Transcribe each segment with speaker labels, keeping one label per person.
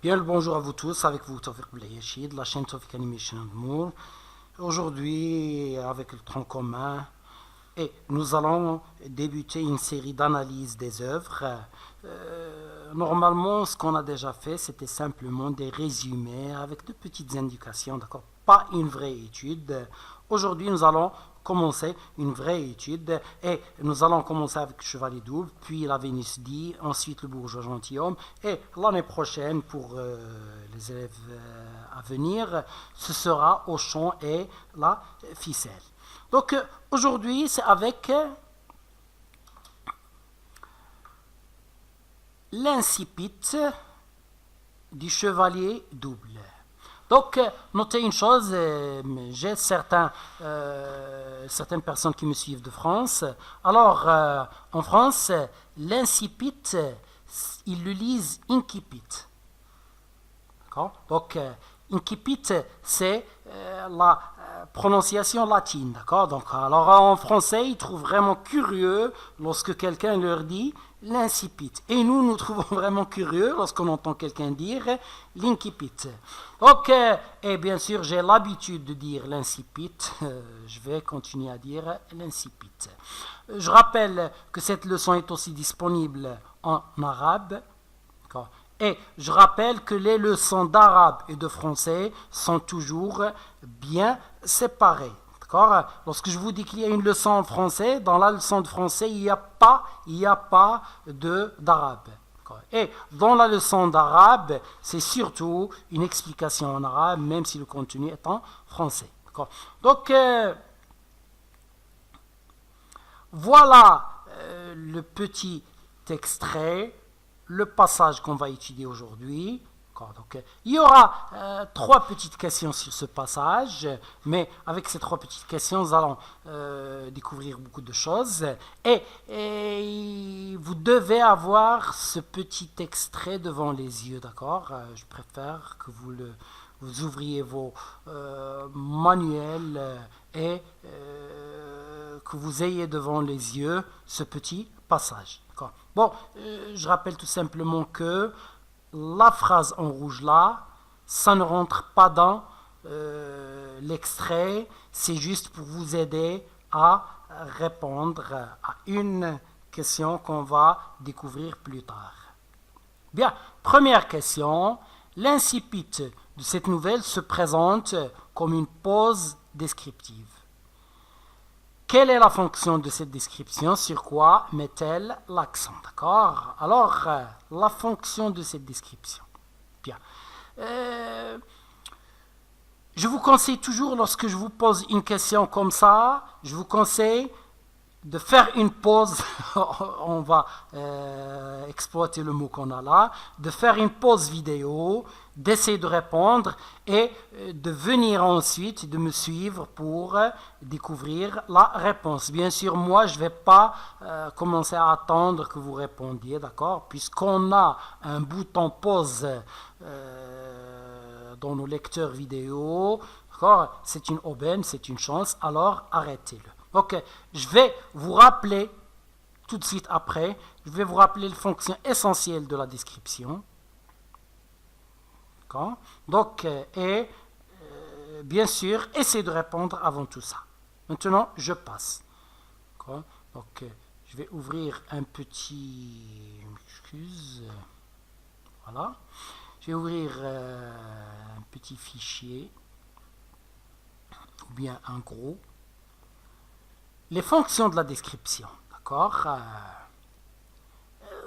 Speaker 1: Bien le bonjour à vous tous, avec vous Tawfiq Blayachid, de la chaîne Tawfiq Animation and More. Aujourd'hui, avec le tronc commun, et nous allons débuter une série d'analyses des œuvres. Normalement, ce qu'on a déjà fait, c'était simplement des résumés avec de petites indications, d'accord? Pas une vraie étude. Aujourd'hui, nous allons commencer une vraie étude et nous allons commencer avec le Chevalier Double, puis la Vénus dit, ensuite le Bourgeois Gentilhomme et l'année prochaine pour les élèves à venir, ce sera Auchan et la ficelle. Donc aujourd'hui, c'est avec l'incipit du Chevalier Double. Donc, notez une chose, j'ai certaines personnes qui me suivent de France. Alors, en France, l'incipit, ils le lisent incipit. D'accord? Donc, incipit, c'est la prononciation latine. D'accord? Donc, alors en français, ils trouvent vraiment curieux lorsque quelqu'un leur dit l'incipit. Et nous trouvons vraiment curieux lorsqu'on entend quelqu'un dire l'incipit. Donc, et bien sûr, j'ai l'habitude de dire l'incipit. Je vais continuer à dire l'incipit. Je rappelle que cette leçon est aussi disponible en arabe. D'accord? Et je rappelle que les leçons d'arabe et de français sont toujours bien séparées. D'accord? Lorsque je vous dis qu'il y a une leçon en français, dans la leçon de français, il n'y a pas d'arabe. Et dans la leçon d'arabe, c'est surtout une explication en arabe, même si le contenu est en français. Donc, voilà le petit extrait, le passage qu'on va étudier aujourd'hui. Donc, il y aura 3 petites questions sur ce passage, mais avec ces 3 petites questions, nous allons découvrir beaucoup de choses. Et vous devez avoir ce petit extrait devant les yeux, d'accord? Je préfère que vous ouvriez vos manuels et que vous ayez devant les yeux ce petit passage. Bon, je rappelle tout simplement que la phrase en rouge là, ça ne rentre pas dans l'extrait, c'est juste pour vous aider à répondre à une question qu'on va découvrir plus tard. Bien, première question, l'incipit de cette nouvelle se présente comme une pause descriptive. Quelle est la fonction de cette description? Sur quoi met-elle l'accent? D'accord? Alors, la fonction de cette description. Bien. Je vous conseille toujours, lorsque je vous pose une question comme ça, je vous conseille de faire une pause, on va exploiter le mot qu'on a là, de faire une pause vidéo, d'essayer de répondre et de venir ensuite, de me suivre pour découvrir la réponse. Bien sûr, moi, je ne vais pas commencer à attendre que vous répondiez, d'accord? Puisqu'on a un bouton pause dans nos lecteurs vidéo, d'accord? C'est une aubaine, c'est une chance, alors arrêtez-le. Ok, je vais vous rappeler tout de suite après, je vais vous rappeler les fonctions essentielles de la description. Donc, bien sûr, essayez de répondre avant tout ça. Maintenant, je passe. Donc, je vais ouvrir un petit... Excuse. Voilà. Je vais ouvrir un petit fichier, ou bien un gros. Les fonctions de la description, d'accord?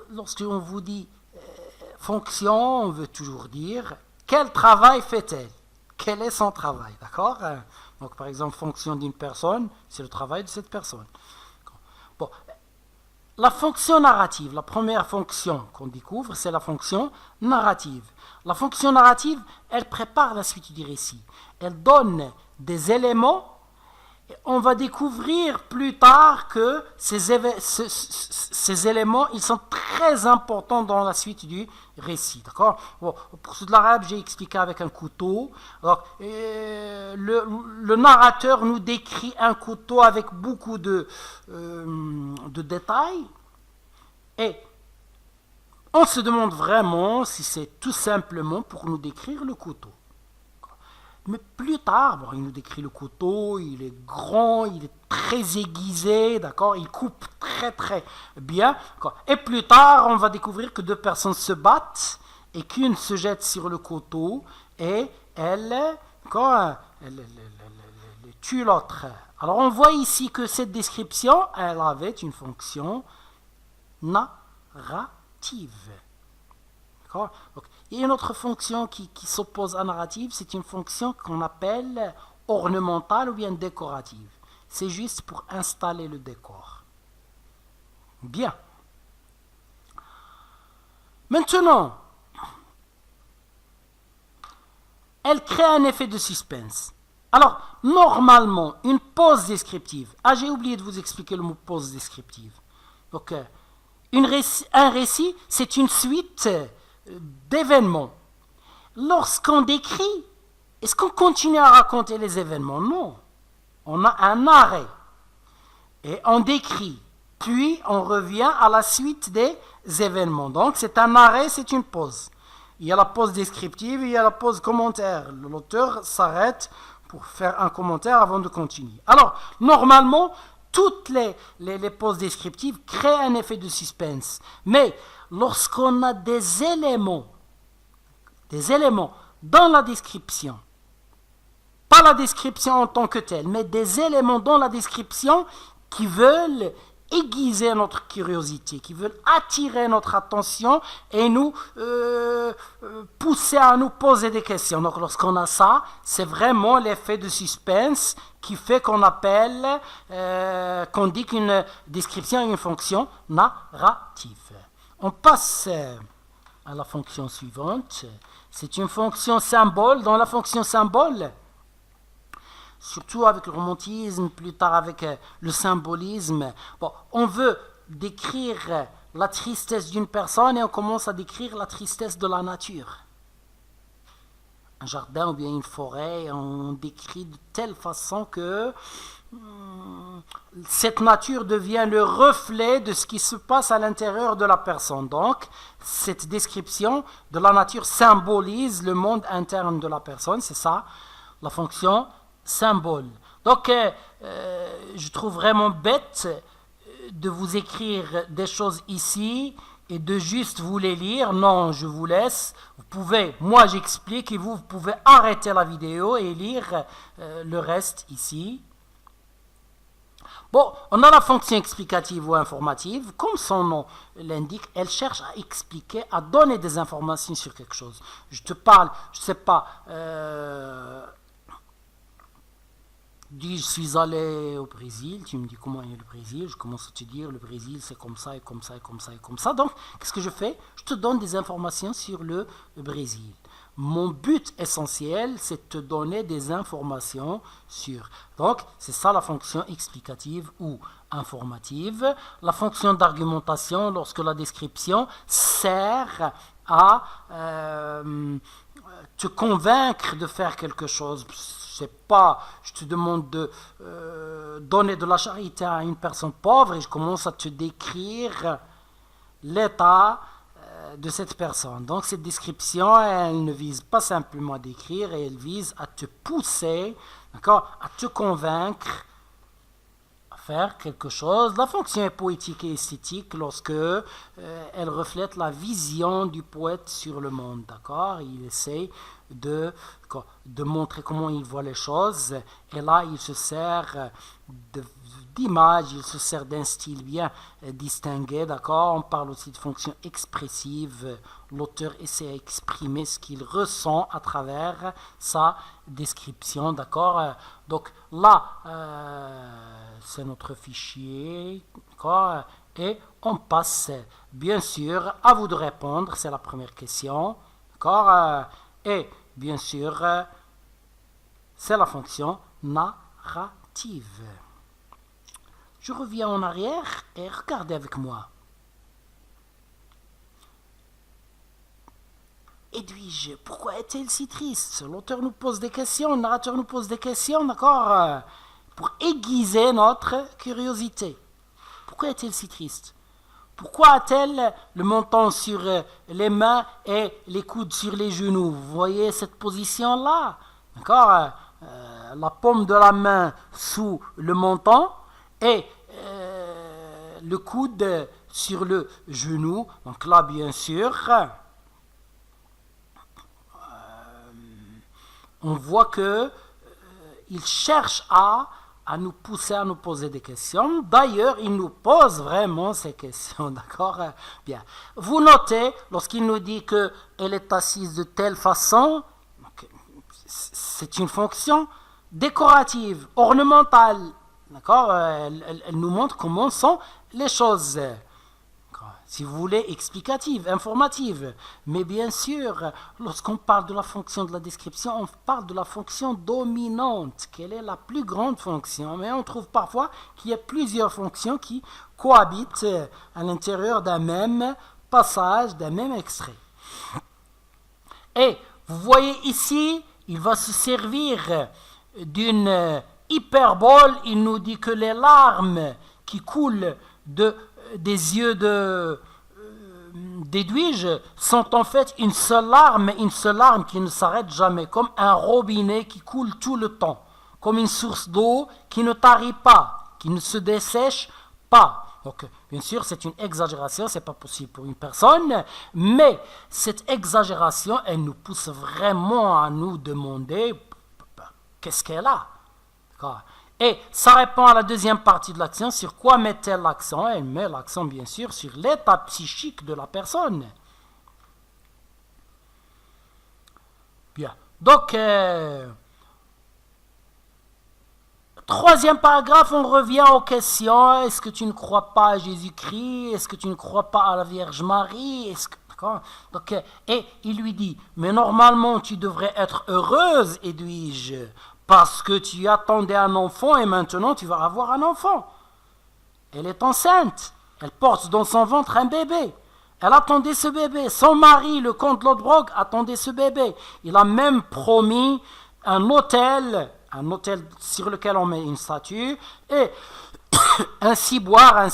Speaker 1: Lorsqu'on vous dit fonction, on veut toujours dire quel travail fait-elle? Quel est son travail, d'accord? Donc, par exemple, fonction d'une personne, c'est le travail de cette personne. Bon, la fonction narrative, la première fonction qu'on découvre, c'est la fonction narrative. La fonction narrative, elle prépare la suite du récit. Elle donne des éléments. On va découvrir plus tard que ces éléments, ils sont très importants dans la suite du récit. D'accord? Bon, pour ceux de l'arabe, j'ai expliqué avec un couteau. Alors, le narrateur nous décrit un couteau avec beaucoup de détails. Et On se demande vraiment si c'est tout simplement pour nous décrire le couteau. Mais plus tard, bon, il nous décrit le couteau, il est grand, il est très aiguisé, d'accord, il coupe très très bien. Et plus tard, on va découvrir que deux personnes se battent et qu'une se jette sur le couteau et elle tue l'autre. Alors on voit ici que cette description, elle avait une fonction narrative. D'accord ? Donc, il y a une autre fonction qui s'oppose à narrative, c'est une fonction qu'on appelle ornementale ou bien décorative. C'est juste pour installer le décor. Bien. Maintenant, elle crée un effet de suspense. Alors, normalement, une pause descriptive. Ah, j'ai oublié de vous expliquer le mot pause descriptive. Donc, un récit, c'est une suite d'événements. Lorsqu'on décrit, est-ce qu'on continue à raconter les événements? Non. On a un arrêt. Et on décrit. Puis, on revient à la suite des événements. Donc, c'est un arrêt, c'est une pause. Il y a la pause descriptive, il y a la pause commentaire. L'auteur s'arrête pour faire un commentaire avant de continuer. Alors, normalement, toutes les pauses descriptives créent un effet de suspense. Mais lorsqu'on a des éléments dans la description, pas la description en tant que telle, mais des éléments dans la description qui veulent aiguiser notre curiosité, qui veulent attirer notre attention et nous pousser à nous poser des questions. Donc lorsqu'on a ça, c'est vraiment l'effet de suspense qui fait qu'on appelle, qu'on dit qu'une description est une fonction narrative. On passe à la fonction suivante. C'est une fonction symbole. Dans la fonction symbole, surtout avec le romantisme, plus tard avec le symbolisme, bon, on veut décrire la tristesse d'une personne et on commence à décrire la tristesse de la nature. Un jardin ou bien une forêt, on décrit de telle façon que cette nature devient le reflet de ce qui se passe à l'intérieur de la personne. Donc, cette description de la nature symbolise le monde interne de la personne, c'est ça, la fonction symbole. Donc, je trouve vraiment bête de vous écrire des choses ici et de juste vous les lire. Non, je vous laisse. Vous pouvez, moi j'explique et vous pouvez arrêter la vidéo et lire le reste ici. Bon, on a la fonction explicative ou informative. Comme son nom l'indique, elle cherche à expliquer, à donner des informations sur quelque chose. Je te parle, je ne sais pas, je suis allé au Brésil, tu me dis comment est le Brésil, je commence à te dire le Brésil c'est comme ça et comme ça et comme ça et comme ça. Donc, qu'est-ce que je fais? Je te donne des informations sur le Brésil. Mon but essentiel, c'est de te donner des informations sur. Donc, c'est ça la fonction explicative ou informative. La fonction d'argumentation, lorsque la description sert à te convaincre de faire quelque chose. C'est pas, je te demande de donner de la charité à une personne pauvre et je commence à te décrire l'état de cette personne. Donc cette description, elle ne vise pas simplement à décrire, elle vise à te pousser, d'accord, à te convaincre à faire quelque chose. La fonction est poétique et esthétique lorsque elle reflète la vision du poète sur le monde, d'accord. Il essaie de montrer comment il voit les choses et là il se sert d'images, il se sert d'un style bien distingué, d'accord. On parle aussi de fonction expressive, l'auteur essaie d'exprimer ce qu'il ressent à travers sa description, d'accord. Donc là c'est notre fichier, d'accord, et on passe bien sûr à vous de répondre, c'est la première question, d'accord. Et bien sûr, c'est la fonction narrative. Je reviens en arrière et regardez avec moi. Edwige, pourquoi est-elle si triste? L'auteur nous pose des questions, le narrateur nous pose des questions, d'accord, pour aiguiser notre curiosité. Pourquoi est-elle si triste? Pourquoi a-t-elle le menton sur les mains et les coudes sur les genoux? Vous voyez cette position-là, d'accord? La paume de la main sous le menton et le coude sur le genou. Donc là, bien sûr, on voit que il cherche à nous pousser à nous poser des questions. D'ailleurs, il nous pose vraiment ces questions, d'accord? Bien. Vous notez, lorsqu'il nous dit qu'elle est assise de telle façon, c'est une fonction décorative, ornementale, d'accord? Elle nous montre comment sont les choses. Si vous voulez, explicative, informative. Mais bien sûr, lorsqu'on parle de la fonction de la description, on parle de la fonction dominante. Quelle est la plus grande fonction? Mais on trouve parfois qu'il y a plusieurs fonctions qui cohabitent à l'intérieur d'un même passage, d'un même extrait. Et vous voyez ici, il va se servir d'une hyperbole. Il nous dit que les larmes qui coulent des yeux d'Edwige sont en fait une seule larme qui ne s'arrête jamais, comme un robinet qui coule tout le temps, comme une source d'eau qui ne tarit pas, qui ne se dessèche pas. Donc, bien sûr, c'est une exagération, c'est pas possible pour une personne, mais cette exagération, elle nous pousse vraiment à nous demander qu'est-ce qu'elle a. D'accord? Et ça répond à la deuxième partie de l'action. Sur quoi met-elle l'accent? Elle met l'accent, bien sûr, sur l'état psychique de la personne. Bien. Donc, troisième paragraphe, on revient aux questions. Est-ce que tu ne crois pas à Jésus-Christ? Est-ce que tu ne crois pas à la Vierge Marie? Donc, et il lui dit, mais normalement, tu devrais être heureuse, Edwige, parce que tu attendais un enfant et maintenant tu vas avoir un enfant. Elle est enceinte. Elle porte dans son ventre un bébé. Elle attendait ce bébé. Son mari, le comte Lodbrog, attendait ce bébé. Il a même promis un hôtel sur lequel on met une statue, et un ciboire,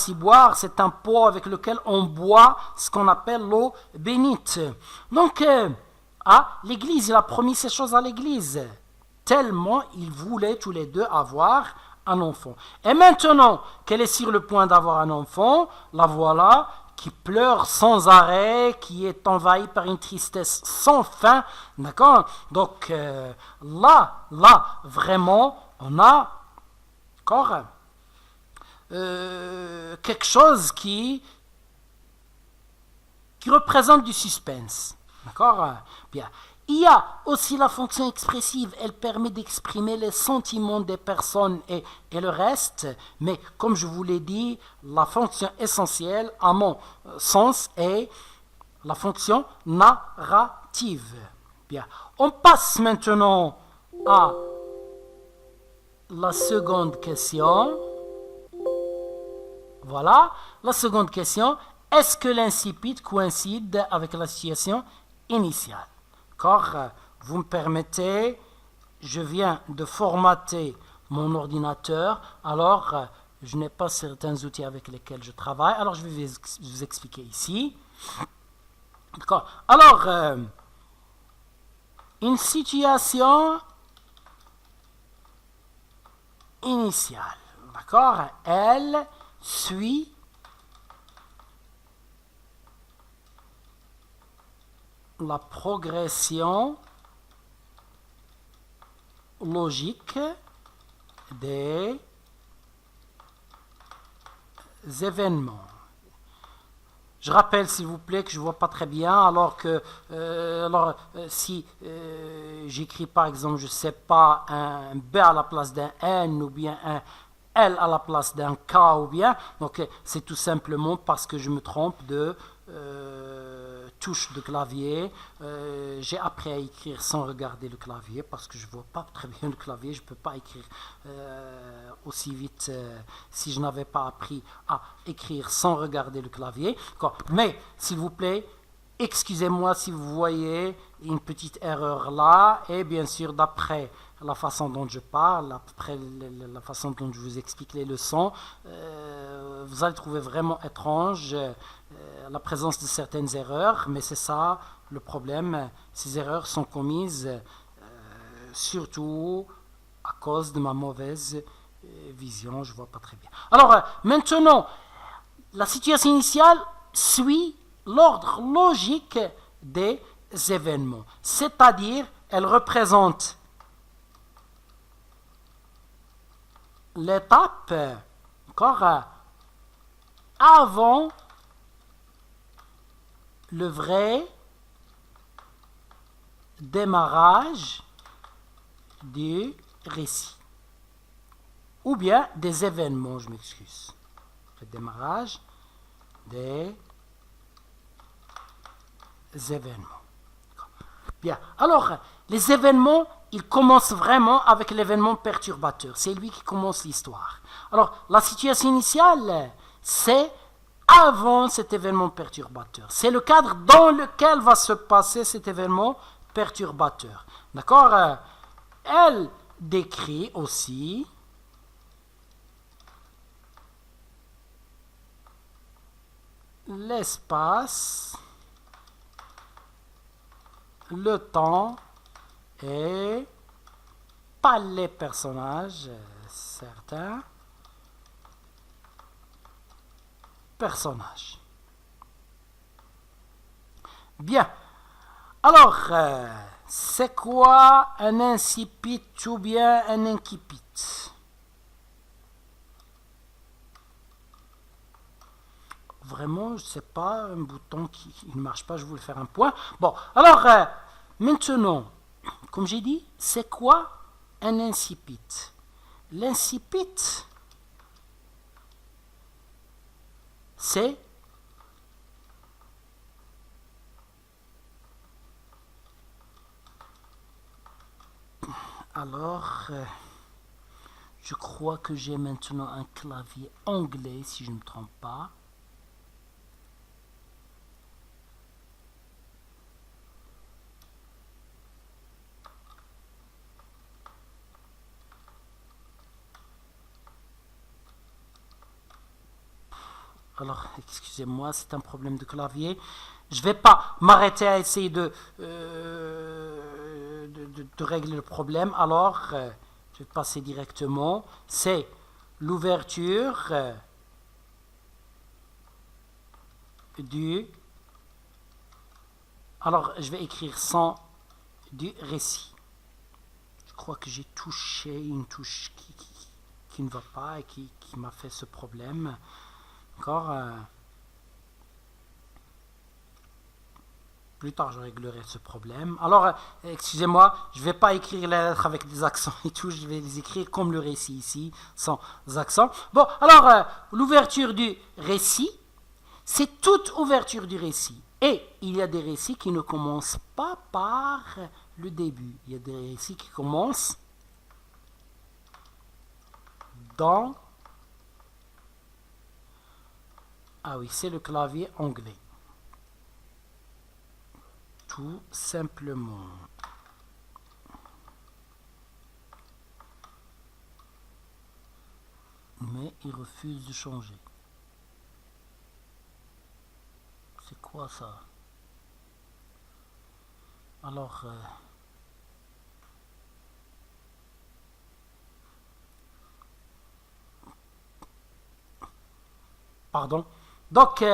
Speaker 1: c'est un pot avec lequel on boit ce qu'on appelle l'eau bénite. Donc, l'église, il a promis ces choses à l'église. Tellement ils voulaient tous les deux avoir un enfant. Et maintenant qu'elle est sur le point d'avoir un enfant, la voilà qui pleure sans arrêt, qui est envahie par une tristesse sans fin. D'accord? Donc là, vraiment, on a encore quelque chose qui représente du suspense. D'accord? Bien. Il y a aussi la fonction expressive, elle permet d'exprimer les sentiments des personnes et le reste, mais comme je vous l'ai dit, la fonction essentielle, à mon sens, est la fonction narrative. Bien. On passe maintenant à la seconde question. Voilà, la seconde question, est-ce que l'incipit coïncide avec la situation initiale? Vous me permettez, je viens de formater mon ordinateur, alors je n'ai pas certains outils avec lesquels je travaille, alors je vais vous expliquer ici. D'accord. Alors, une situation initiale, d'accord, elle suit la progression logique des événements. Je rappelle, s'il vous plaît, que je ne vois pas très bien, alors que si j'écris par exemple, je ne sais pas, un B à la place d'un N ou bien un L à la place d'un K ou bien, donc c'est tout simplement parce que je me trompe de touche de clavier. J'ai appris à écrire sans regarder le clavier parce que je ne vois pas très bien le clavier. Je ne peux pas écrire aussi vite si je n'avais pas appris à écrire sans regarder le clavier. Mais, s'il vous plaît, excusez-moi si vous voyez une petite erreur là, et bien sûr d'après la façon dont je parle, après la façon dont je vous explique les leçons, vous allez trouver vraiment étrange la présence de certaines erreurs, mais c'est ça le problème. Ces erreurs sont commises surtout à cause de ma mauvaise vision, je ne vois pas très bien. Alors maintenant, la situation initiale suit l'ordre logique des événements, c'est-à-dire elle représente l'étape encore avant le vrai démarrage du récit ou bien des événements, je m'excuse, le démarrage des événements. Bien, alors les événements, ils commencent vraiment avec l'événement perturbateur, c'est lui qui commence l'histoire. Alors la situation initiale, c'est avant cet événement perturbateur, c'est le cadre dans lequel va se passer cet événement perturbateur. D'accord? Elle décrit aussi l'espace, le temps et pas les personnages, certains personnages. Bien. Alors, c'est quoi un incipit ou bien un incipit? Vraiment, je ne sais pas, un bouton qui ne marche pas, je voulais faire un point. Bon, alors, maintenant, comme j'ai dit, c'est quoi un incipit? L'incipit, c'est alors, je crois que j'ai maintenant un clavier anglais, si je ne me trompe pas. Alors, excusez-moi, c'est un problème de clavier. Je ne vais pas m'arrêter à essayer de régler le problème. Alors, je vais passer directement. C'est l'ouverture du... Alors, je vais écrire sans du récit. Je crois que j'ai touché une touche qui ne va pas et qui m'a fait ce problème. D'accord. Plus tard, je réglerai ce problème. Alors, excusez-moi, je ne vais pas écrire les lettres avec des accents et tout, je vais les écrire comme le récit ici, sans accent. Bon, alors, l'ouverture du récit, c'est toute ouverture du récit. Et il y a des récits qui ne commencent pas par le début. Il y a des récits qui commencent dans... Ah oui, c'est le clavier anglais. Tout simplement. Mais il refuse de changer. C'est quoi ça? Alors... Pardon. Donc,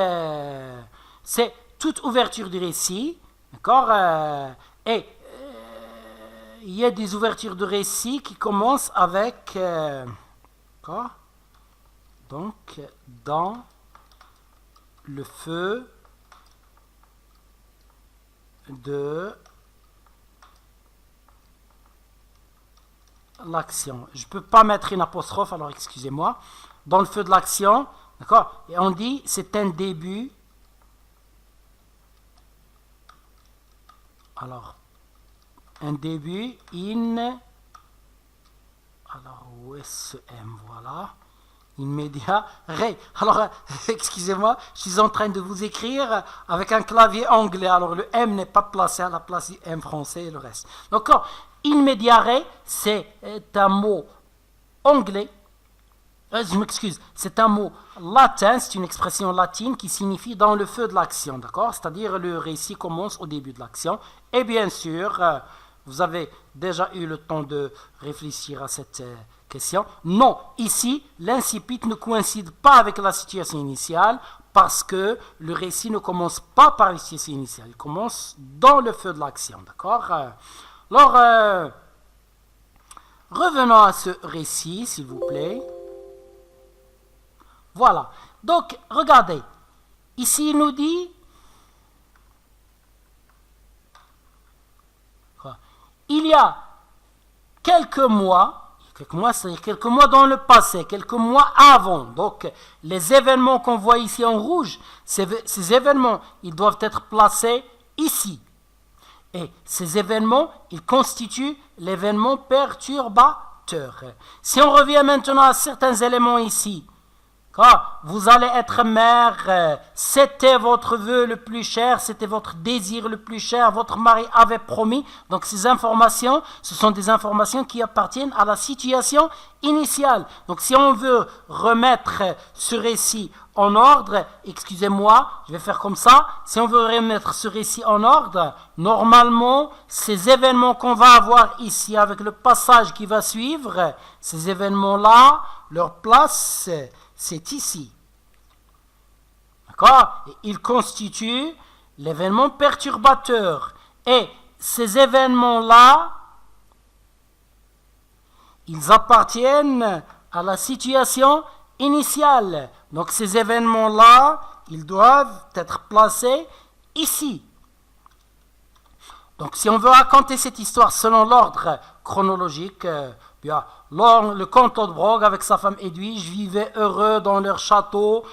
Speaker 1: c'est toute ouverture du récit, d'accord? Et il y a des ouvertures de récit qui commencent avec, d'accord? Donc, dans le feu de l'action. Je ne peux pas mettre une apostrophe, alors excusez-moi. Dans le feu de l'action, d'accord? Et on dit c'est un début. Alors, un début in. Alors, où est ce M? Voilà. immédiaterait. Alors, excusez-moi, je suis en train de vous écrire avec un clavier anglais. Alors, le M n'est pas placé à la place du M français et le reste. Donc, immédiaterait, c'est un mot anglais. Je m'excuse, c'est un mot latin, c'est une expression latine qui signifie dans le feu de l'action, d'accord? C'est-à-dire le récit commence au début de l'action. Et bien sûr, vous avez déjà eu le temps de réfléchir à cette question. Non, ici, l'incipit ne coïncide pas avec la situation initiale parce que le récit ne commence pas par la situation initiale, il commence dans le feu de l'action, d'accord? Alors, revenons à ce récit, s'il vous plaît. Voilà. Donc, regardez. Ici, il nous dit... Il y a quelques mois, c'est-à-dire quelques mois dans le passé, quelques mois avant. Donc, les événements qu'on voit ici en rouge, ces événements, ils doivent être placés ici. Et ces événements, ils constituent l'événement perturbateur. Si on revient maintenant à certains éléments ici, vous allez être mère, c'était votre vœu le plus cher, c'était votre désir le plus cher, votre mari avait promis. Donc ces informations, ce sont des informations qui appartiennent à la situation initiale. Donc si on veut remettre ce récit en ordre, excusez-moi, je vais faire comme ça. Si on veut remettre ce récit en ordre, normalement, ces événements qu'on va avoir ici avec le passage qui va suivre, ces événements-là, leur place, c'est ici. D'accord? Ils constituent l'événement perturbateur. Et ces événements-là, ils appartiennent à la situation initiale. Donc ces événements-là, ils doivent être placés ici. Donc si on veut raconter cette histoire selon l'ordre chronologique, bien, le comte Odbrog avec sa femme Edwige vivaient heureux dans leur château.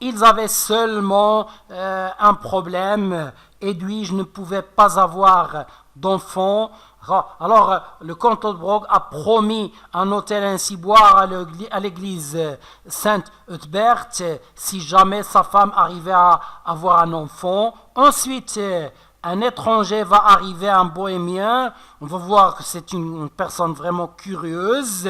Speaker 1: Ils avaient seulement un problème. Edwige ne pouvait pas avoir d'enfant. Alors le comte Odbrog a promis un hôtel en ciboire à l'église Saint-Eutbert si jamais sa femme arrivait à avoir un enfant. Ensuite, un étranger va arriver, un bohémien. On va voir que c'est une personne vraiment curieuse,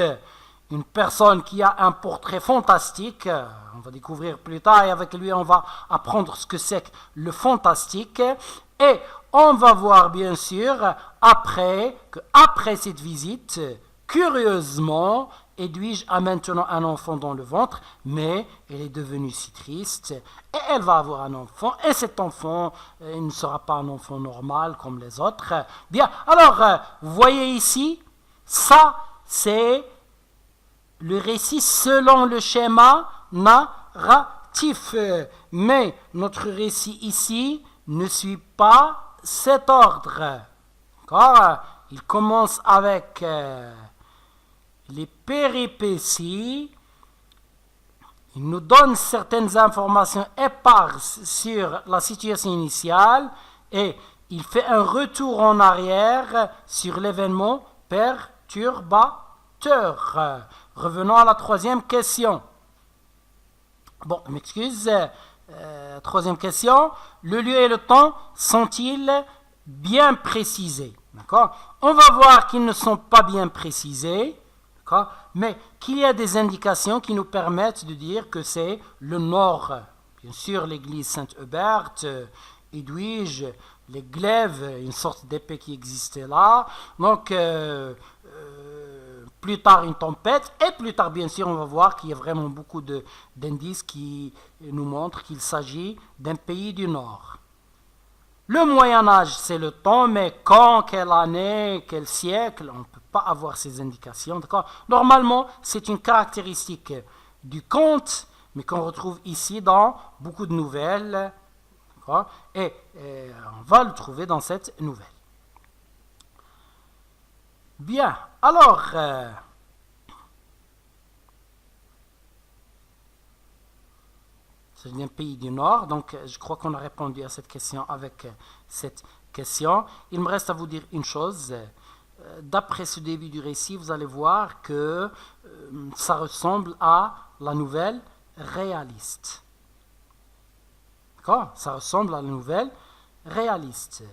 Speaker 1: une personne qui a un portrait fantastique. On va découvrir plus tard et avec lui on va apprendre ce que c'est que le fantastique. Et on va voir bien sûr après cette visite, curieusement, Edwige a maintenant un enfant dans le ventre, mais elle est devenue si triste et elle va avoir un enfant et cet enfant, il ne sera pas un enfant normal comme les autres. Bien, alors, vous voyez ici, ça c'est le récit selon le schéma narratif. Mais notre récit ici ne suit pas cet ordre. D'accord? Il commence avec... les péripéties, il nous donne certaines informations éparses sur la situation initiale et il fait un retour en arrière sur l'événement perturbateur. Revenons à la troisième question. Bon, m'excuse. Troisième question. Le lieu et le temps sont-ils bien précisés? D'accord? On va voir qu'ils ne sont pas bien précisés. Mais qu'il y a des indications qui nous permettent de dire que c'est le nord. Bien sûr, l'église Saint-Hubert, Edwige, les glaives, une sorte d'épée qui existait là. Donc, plus tard une tempête. Et plus tard, bien sûr, on va voir qu'il y a vraiment beaucoup d'indices qui nous montrent qu'il s'agit d'un pays du nord. Le Moyen-Âge, c'est le temps, mais quand, quelle année, quel siècle, on ne peut pas avoir ces indications. D'accord? Normalement, c'est une caractéristique du conte, mais qu'on retrouve ici dans beaucoup de nouvelles. D'accord? Et on va le trouver dans cette nouvelle. Bien, alors... c'est un pays du Nord, donc je crois qu'on a répondu à cette question avec cette question. Il me reste à vous dire une chose. d'après ce début du récit, vous allez voir que ça ressemble à la nouvelle réaliste. D'accord? Ça ressemble à la nouvelle réaliste.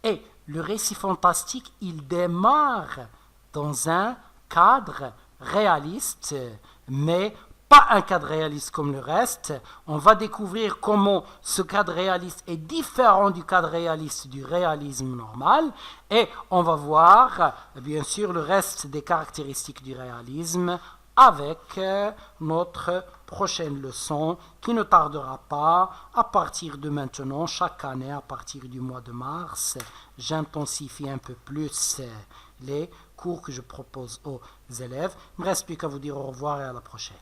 Speaker 1: Et le récit fantastique, il démarre dans un cadre réaliste, mais pas un cadre réaliste comme le reste. On va découvrir comment ce cadre réaliste est différent du cadre réaliste du réalisme normal, et on va voir bien sûr le reste des caractéristiques du réalisme avec notre prochaine leçon qui ne tardera pas. À partir de maintenant, chaque année, à partir du mois de mars, j'intensifie un peu plus les cours que je propose aux élèves. Il ne me reste plus qu'à vous dire au revoir et à la prochaine.